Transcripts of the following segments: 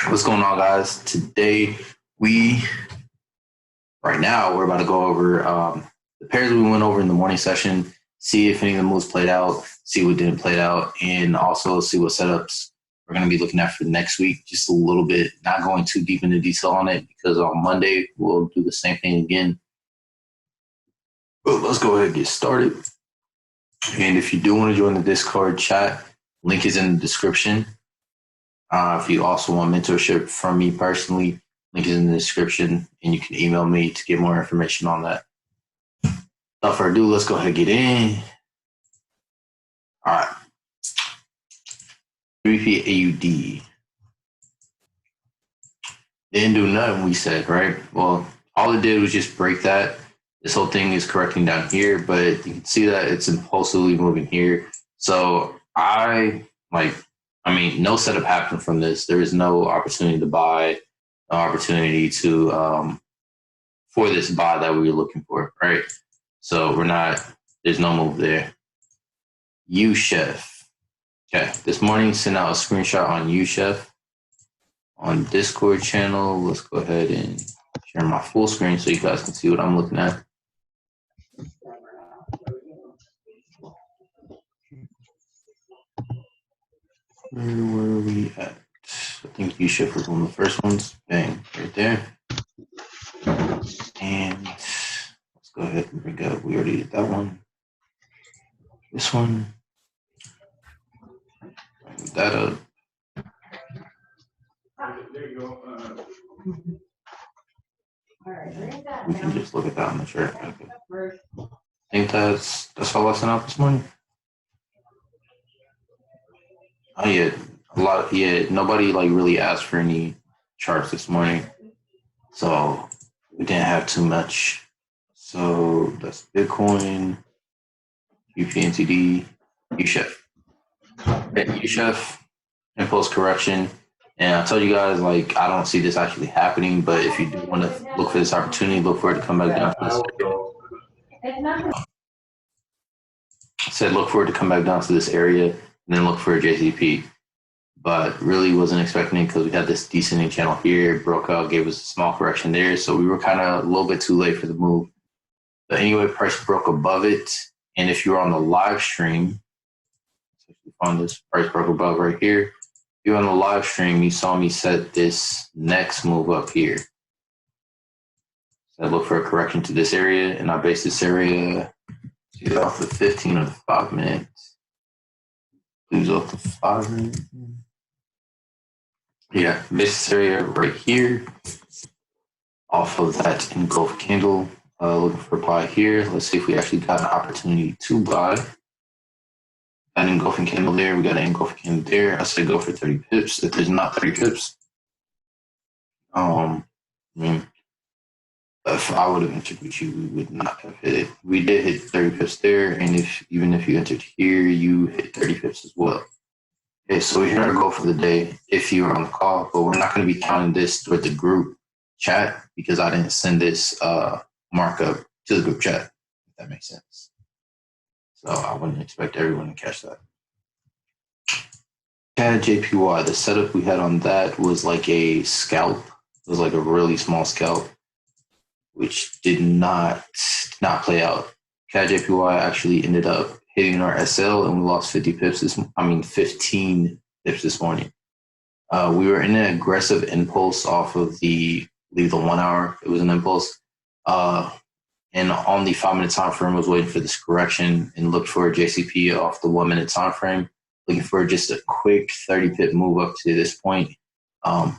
What's going on, guys? Today, right now, we're about to go over the pairs we went over in the morning session, see if any of the moves played out, see what didn't play out, and also see what setups we're going to be looking at for next week. Just a little bit, not going too deep into detail on it because on Monday, we'll do the same thing again. But let's go ahead and get started. And if you do want to join the Discord chat, link is in the description. If you also want mentorship from me personally, link is in the description, and you can email me to get more information on that. Without further ado, let's go ahead and get in. All right. 3P AUD. Didn't do nothing, we said, right? Well, all it did was just break that. This whole thing is correcting down here, but you can see that it's impulsively moving here. So no setup happened from this. There is no opportunity to buy, no opportunity to for this buy that we were looking for, right? So there's no move there. UChef. Okay, this morning sent out a screenshot on UChef on Discord channel. Let's go ahead and share my full screen so you guys can see what I'm looking at. Where were we at? I think UChef was one of the first ones. Bang, right there. And let's go ahead and bring up. We already did that one. This one. Bring that up. There you go. We can just look at that on the chart. Okay. I think that's all I sent out this morning. Oh yeah, nobody really asked for any charts this morning, so we didn't have too much. So that's Bitcoin, UPNTD, UChef. UChef, impulse correction. And I told you guys, I don't see this actually happening, but if you do want to look for this opportunity, look for it to come back down to this area. I said look for it to come back down to this area, and then look for a JCP. But really wasn't expecting it because we had this descending channel here. It broke out, gave us a small correction there. So we were kind of a little bit too late for the move. But anyway, price broke above it. And if you're on the live stream, on this price broke above right here. If you're on the live stream, you saw me set this next move up here. So I look for a correction to this area, and I base this area off the 15 or the 5 minutes. Please off the 5 minutes. Yeah, this area right here, off of that engulf candle, looking for a buy here. Let's see if we actually got an opportunity to buy. Got an engulfing candle there. We got an engulfing candle there. I said go for 30 pips. If there's not 30 pips, if I would have entered with you, we would not have hit it. We did hit 30 pips there, and even if you entered here, you hit 30 pips as well. Okay, so we're here to go for the day if you are on the call, but we're not going to be counting this toward the group chat because I didn't send this markup to the group chat, if that makes sense. So I wouldn't expect everyone to catch that. CAD JPY, the setup we had on that was like a scalp. It was like a really small scalp, which did not play out. CAD JPY actually ended up hitting our SL, and we lost 15 pips this morning. We were in an aggressive impulse off of the 1 hour. It was an impulse. And on the 5 minute time frame, I was waiting for this correction and looked for a JCP off the 1 minute time frame, looking for just a quick 30 pip move up to this point.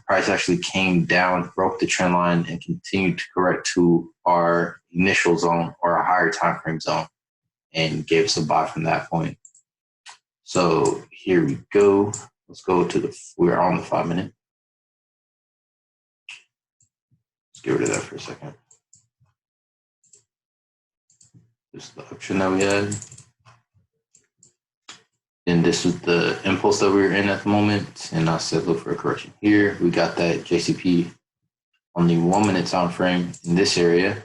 Price actually came down, broke the trend line, and continued to correct to our initial zone or a higher time frame zone, and gave us a buy from that point. So here we go. Let's go to we're on the 5 minute. Let's get rid of that for a second. This is the option that we had. And this was the impulse that we were in at the moment. And I said, look for a correction here. We got that JCP on the 1 minute time frame in this area.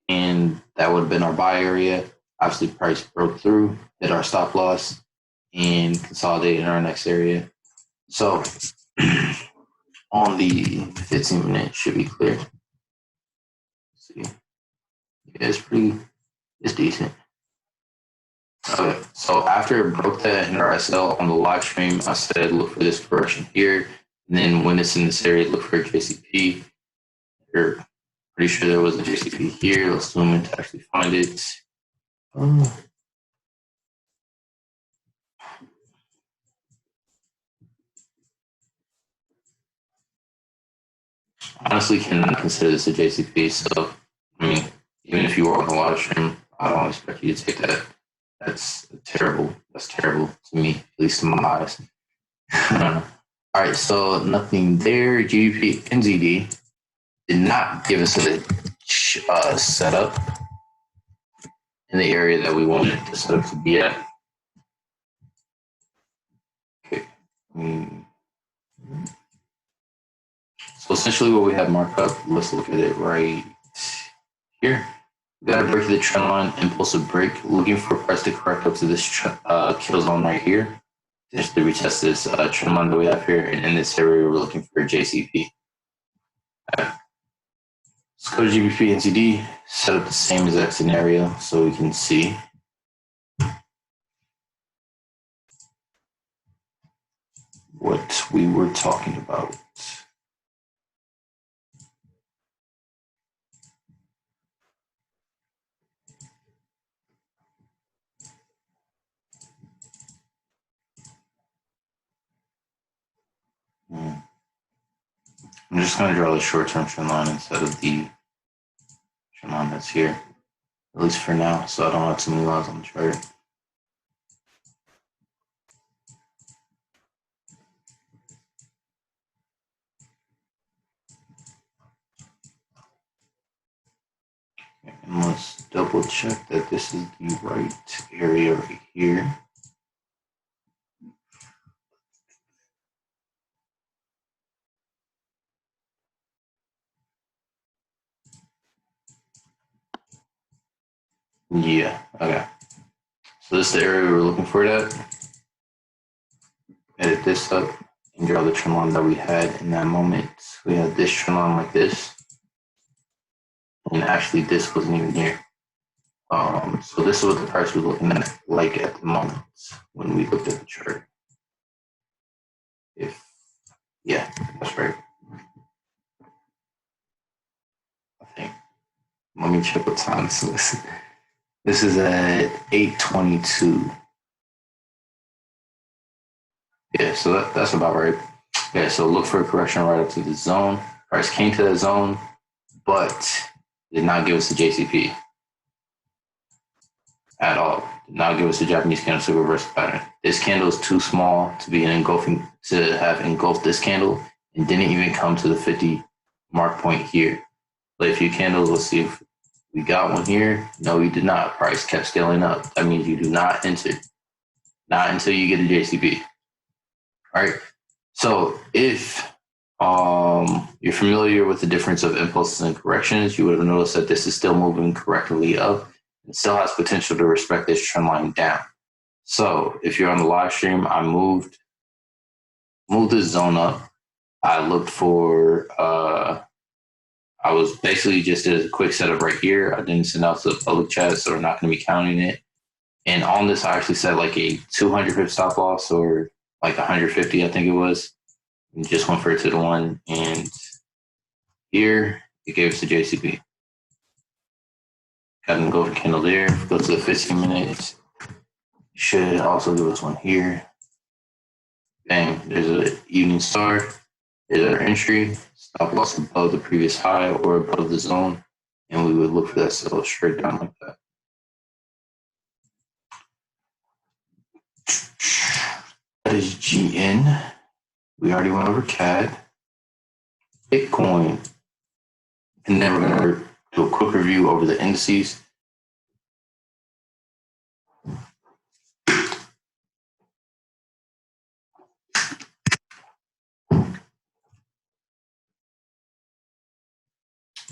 And that would have been our buy area. Obviously, price broke through, hit our stop loss, and consolidated in our next area. So on the 15-minute should be clear. Let's see. Yeah, it's decent. Okay, so after it broke that NRSL on the live stream, I said look for this correction here. And then when it's in this area, look for a JCP. You're pretty sure there was a JCP here. Let's zoom in to actually find it. Honestly, cannot consider this a JCP. So, I mean, even if you were on the live stream, I don't expect you to take that. That's terrible. That's terrible to me, at least in my eyes. All right, so nothing there. GBP NZD did not give us a setup in the area that we wanted the setup to be at. Okay. So essentially what we have marked up, let's look at it right here. We got to break the trend line, impulsive break, looking for price to correct up to this kill zone right here. Just to retest this trend line that we have here. And in this area, we're looking for a JCP. Right. Let's go to GBP NZD, set up the same exact scenario so we can see. What we were talking about. I'm just going to draw the short-term trend line instead of the trend line that's here, at least for now, so I don't have too many lines on the chart. And let's double check that this is the right area right here. Yeah, okay. So this is the area we're looking for that. Edit this up and draw the trend line that we had in that moment. We had this trend line like this. And actually this wasn't even here. So this is what the price was looking at like at the moment when we looked at the chart. Yeah, that's right. I think. Let me check what time this is. This is at 8:22. Yeah, so that's about right. Yeah, so look for a correction right up to the zone. Price came to that zone, but did not give us the JCP at all. Did not give us the Japanese candlestick reversal pattern. This candle is too small to be to have engulfed this candle, and didn't even come to the 50 mark point here. Play a few candles. Let's see if we got one here. No, we did not. Price kept scaling up. That means you do not enter. Not until you get a JCP. All right. So if you're familiar with the difference of impulses and corrections, you would have noticed that this is still moving correctly up and still has potential to respect this trend line down. So if you're on the live stream, I moved this zone up. I looked for I was basically just did a quick setup right here. I didn't send out to the public chat, so we're not going to be counting it. And on this, I actually set like a 200 pip stop loss or like 150, I think it was. And just went for it to the one. And here, it gave us the JCP. Got an engulfing candle there. Go to the 15 minutes. Should also give us one here. Bang, there's an evening star. There's our entry. Stop loss above the previous high or above the zone. And we would look for that sell straight down like that. That is GN. We already went over CAD. Bitcoin. And then we're going to do a quick review over the indices.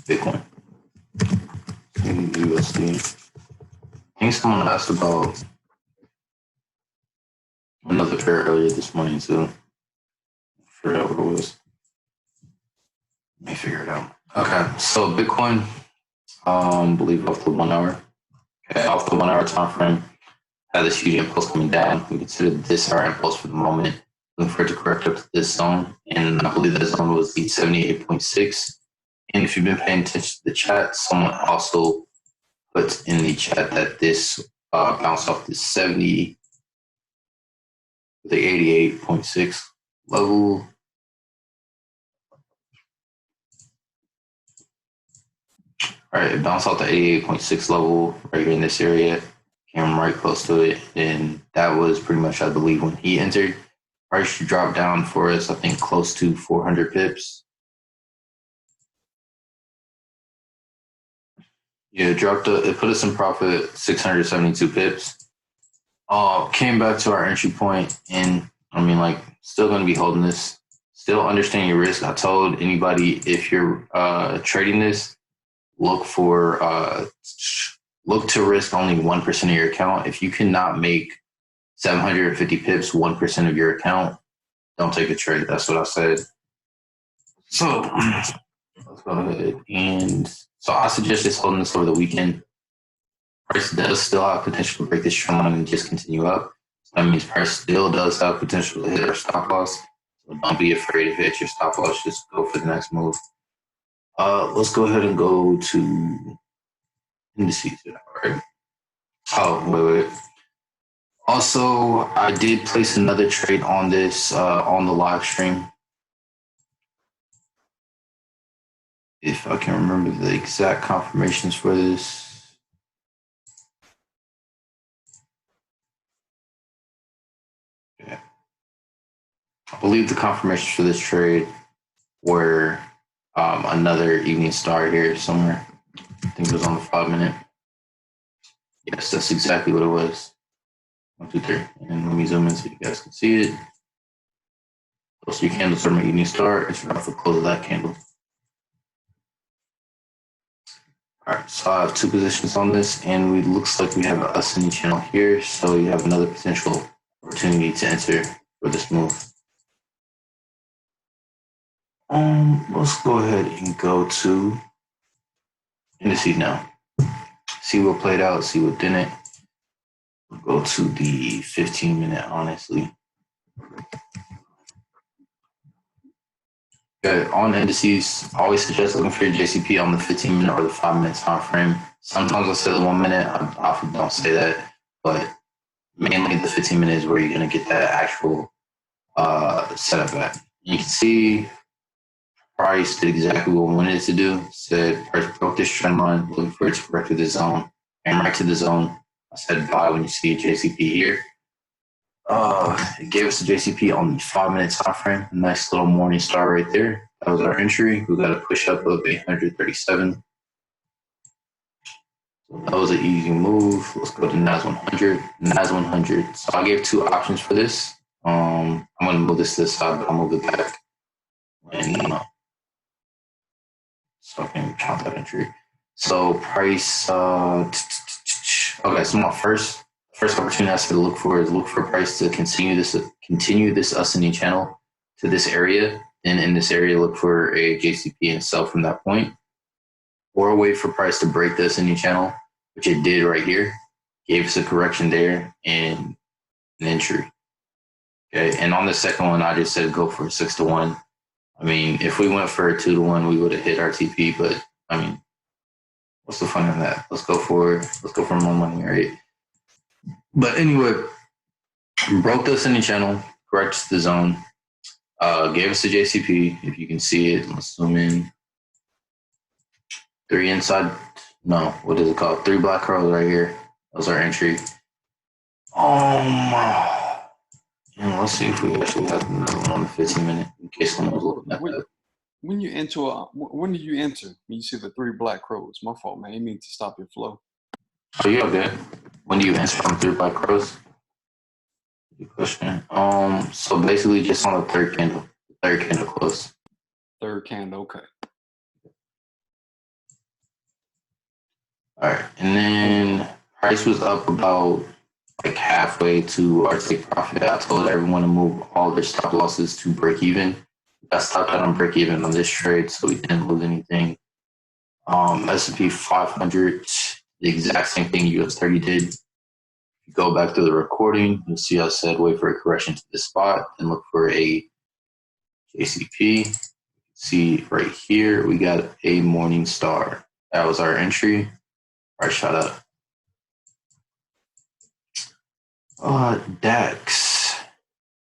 Bitcoin. USD. I think someone asked about another pair earlier this morning too. I forgot what it was. Let me figure it out. Okay, so Bitcoin, believe off the 1 hour. Okay, off the 1 hour time frame, had this huge impulse coming down. We consider this our impulse for the moment. Looking for it to correct up to this zone, and I believe that zone was the 78.6. And if you've been paying attention to the chat, someone also put in the chat that this bounced off the 70, the 88.6 level. All right, it bounced off the 88.6 level right here in this area. Came right close to it, and that was pretty much, I believe, when he entered. Price dropped down for us, I think, close to 400 pips. Yeah, it put us in profit 672 pips. Came back to our entry point, and I mean, like, still going to be holding this. Still understanding your risk. I told anybody, if you're trading this, look to risk only 1% of your account. If you cannot make 750 pips, 1% of your account, don't take a trade. That's what I said. So let's go ahead. And so I suggest just holding this over the weekend. Price does still have potential to break this trend line and just continue up. So that means price still does have potential to hit our stop loss. So don't be afraid if it hits your stop loss. Just go for the next move. Let's go ahead and go to indices. All right. Oh, wait. Also, I did place another trade on this on the live stream. If I can remember the exact confirmations for this. Yeah. I believe the confirmations for this trade were another evening star here somewhere. I think it was on the 5-minute. Yes, that's exactly what it was. 1, 2, 3. And let me zoom in so you guys can see it. Those 3 candles are my evening star. It's right off the close of that candle. All right, so I have 2 positions on this, and it looks like we have an ascending channel here, so you have another potential opportunity to enter for this move. Let's go ahead and go to indices now. See what played out, see what didn't. We'll go to the 15-minute, honestly. Okay, on indices, I always suggest looking for your JCP on the 15-minute or the 5-minute time frame. Sometimes I'll say the 1 minute. I often don't say that, but mainly the 15-minute is where you're going to get that actual setup at. You can see price did exactly what we wanted it to do. Said price broke this trend line, looking for it to correct to the zone, and right to the zone. I said buy when you see a JCP here. It gave us a JCP on the 5-minute time frame. A nice little morning star right there. That was our entry. We got a push up of 837. So that was an easy move. Let's go to NAS 100. NAS 100. So I gave 2 options for this. I'm going to move this to the side, but I'll move it back. And so I can count that entry. So price. Okay, so my first opportunity I said to look for price to continue this ascending channel to this area. And in this area, look for a JCP and sell from that point. Or wait for price to break the ascending channel, which it did right here. Gave us a correction there and an entry. Okay, and on the second one, I just said go for a 6-to-1. I mean, if we went for a 2-to-1, we would have hit our TP, but I mean, what's the fun in that? Let's go for more money, right? But anyway, broke the ascending channel, corrected the zone, gave us a JCP. If you can see it, let's zoom in. 3 inside. No, what is it called? 3 black curls right here. That was our entry. And let's see if we actually have another one on the 15-minute in case someone was looking at that. When you enter, when did you enter? When you see the 3 black crows? My fault, man. I mean to stop your flow. Oh, you okay? When do you enter on 3 black crows? Good question. So basically, just on the third candle close. Third candle, okay. All right, and then price was up about like halfway to our take profit. I told everyone to move all their stop losses to break even. got stopped out on break even on this trade, so we didn't lose anything. S&P 500, the exact same thing US 30 did. If you go back to the recording, you'll see I said wait for a correction to this spot and look for a JCP. See right here, we got a morning star. That was our entry. All right, shout out. DAX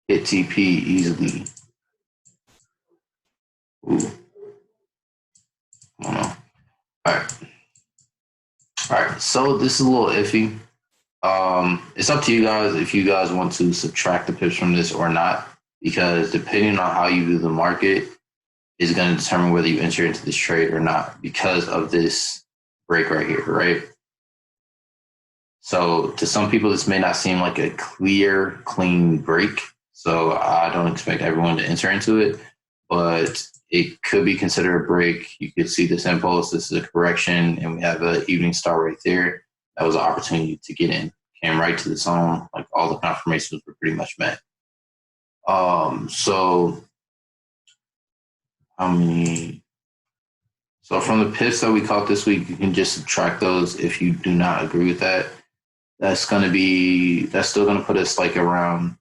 hit TP easily. Ooh. I don't know. All right. So this is a little iffy. It's up to you guys if you guys want to subtract the pips from this or not, because depending on how you view the market is going to determine whether you enter into this trade or not because of this break right here, right? So to some people, this may not seem like a clear, clean break. So I don't expect everyone to enter into it, but it could be considered a break. You could see this impulse. This is a correction, and we have an evening star right there. That was an opportunity to get in. Came right to the zone. Like all the confirmations were pretty much met. So how many? So from the pips that we caught this week, you can just subtract those if you do not agree with that. That's still going to put us like around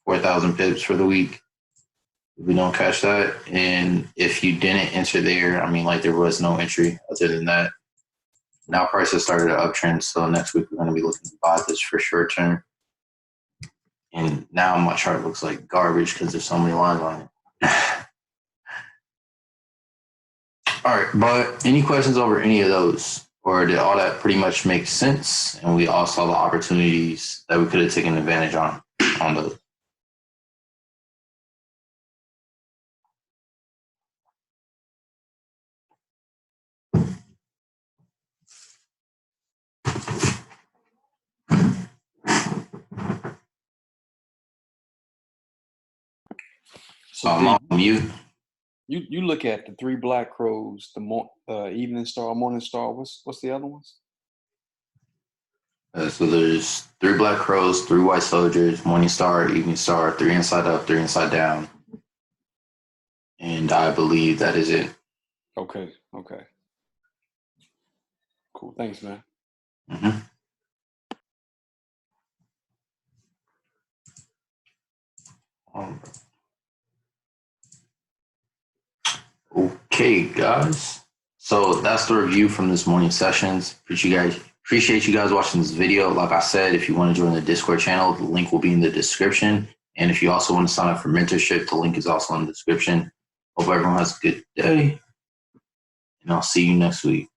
4,000 pips for the week if we don't catch that. And if you didn't enter there, I mean, like there was no entry other than that. Now prices started an uptrend, so next week we're going to be looking to buy this for short term. And now my chart looks like garbage because there's so many lines on it. All right, but any questions over any of those? Or did all that pretty much make sense? And we all saw the opportunities that we could have taken advantage on those. So I'm on mute. You look at the three black crows, the evening star, morning star. What's the other ones? So there's 3 black crows, 3 white soldiers, morning star, evening star, 3 inside up, 3 inside down. And I believe that is it. Okay. Cool. Thanks, man. Mm-hmm. Okay, guys. So that's the review from this morning's sessions. Appreciate you guys watching this video. Like I said, if you want to join the Discord channel, the link will be in the description. And if you also want to sign up for mentorship, the link is also in the description. Hope everyone has a good day. And I'll see you next week.